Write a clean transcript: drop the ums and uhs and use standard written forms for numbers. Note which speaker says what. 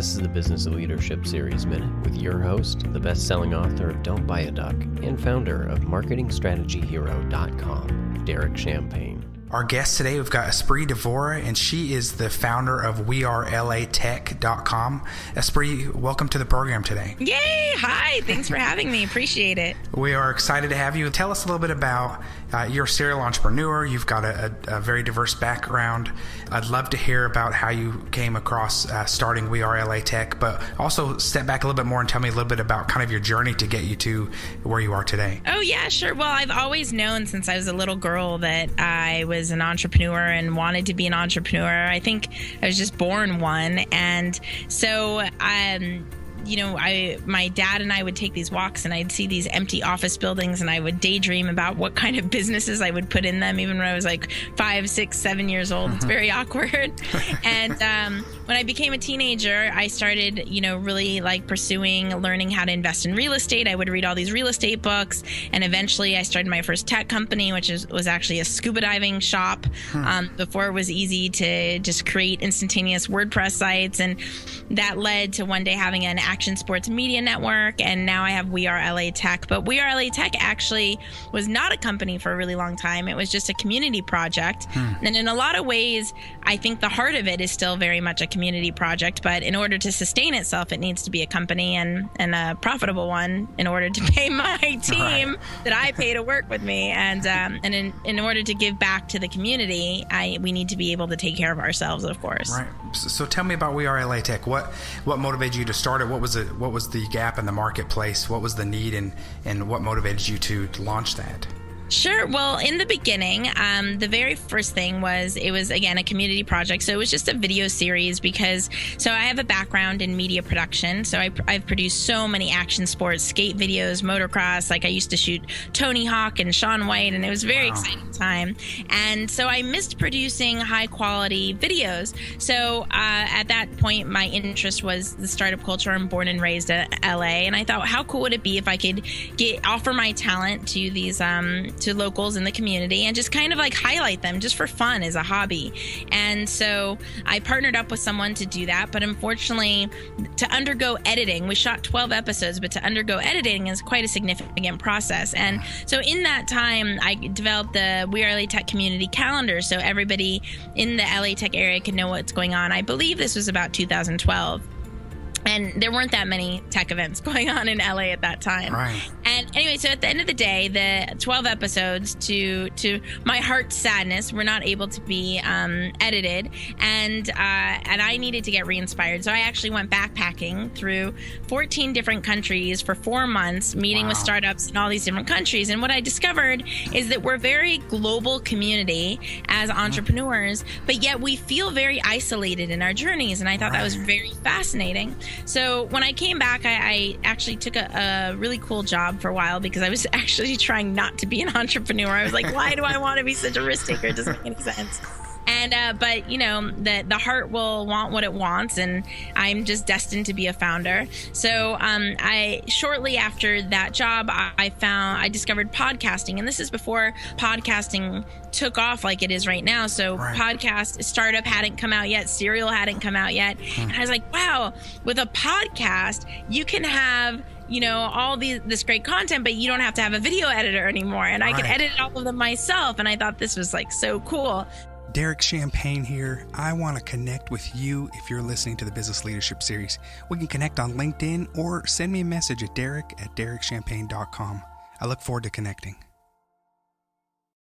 Speaker 1: This is the Business Leadership Series Minute with your host, the best-selling author of Don't Buy a Duck and founder of MarketingStrategyHero.com, Derek Champagne.
Speaker 2: Our guest today, we've got Espree Devora, and she is the founder of WeAreLATech.com. Espree, welcome to the program today.
Speaker 3: Yay! Hi! Thanks for having me. Appreciate it.
Speaker 2: We are excited to have you. Tell us a little bit about you're a serial entrepreneur. You've got a very diverse background. I'd love to hear about how you came across starting WeAreLATech, but also step back a little bit more and tell me a little bit about kind of your journey to get you to where you are today.
Speaker 3: Oh, yeah, sure. Well, I've always known since I was a little girl that I was an entrepreneur and wanted to be an entrepreneur. I think I was just born one. And so, my dad and I would take these walks and I'd see these empty office buildings and I would daydream about what kind of businesses I would put in them, even when I was like 5, 6, 7 years old. It's very awkward. And when I became a teenager, I started, really learning how to invest in real estate. I would read all these real estate books, and eventually I started my first tech company, which was actually a scuba diving shop. Before it was easy to just create instantaneous WordPress sites, and that led to one day having an action sports media network, and now I have WeAreLATech. But WeAreLATech actually was not a company for a really long time. It was just a community project. And in a lot of ways, I think the heart of it is still very much a community project, but in order to sustain itself, it needs to be a company and a profitable one in order to pay my team that I pay to work with me. And in order to give back to the community, we need to be able to take care of ourselves, of course.
Speaker 2: Right. So tell me about WeAreLATech. What motivated you to start it? What was the gap in the marketplace? What was the need, and what motivated you to launch that?
Speaker 3: Sure. Well, in the beginning, the very first thing was, it was, again, a community project. So it was just a video series so I have a background in media production. So I've produced so many action sports, skate videos, motocross. Like I used to shoot Tony Hawk and Shaun White, and it was a very exciting time. And so I missed producing high quality videos. So at that point, my interest was the startup culture. I'm born and raised in LA. And I thought, how cool would it be if I could offer my talent to these, to locals in the community and just kind of like highlight them just for fun as a hobby. And so I partnered up with someone to do that, but unfortunately to undergo editing, we shot 12 episodes, but to undergo editing is quite a significant process. And so in that time, I developed the WeAreLATech community calendar so everybody in the LA Tech area could know what's going on. I believe this was about 2012. And there weren't that many tech events going on in LA at that time. Right. And anyway, so at the end of the day, the 12 episodes, to my heart's sadness, were not able to be edited, and I needed to get re-inspired. So I actually went backpacking through 14 different countries for 4 months, meeting with startups in all these different countries. And what I discovered is that we're a very global community as entrepreneurs, but yet we feel very isolated in our journeys. And I thought that was very fascinating. So when I came back, I actually took a really cool job for a while because I was actually trying not to be an entrepreneur. I was like, why do I want to be such a risk taker? It doesn't make any sense. And but the heart will want what it wants, and I'm just destined to be a founder. So I shortly after that job, I discovered podcasting, and this is before podcasting took off like it is right now. So podcast startup hadn't come out yet, Serial hadn't come out yet, and I was like, wow, with a podcast you can have all this great content, but you don't have to have a video editor anymore, and I can edit all of them myself. And I thought this was like so cool.
Speaker 2: Derek Champagne here. I want to connect with you if you're listening to the Business Leadership Series. We can connect on LinkedIn or send me a message at derek@derekchampagne.com. I look forward to connecting.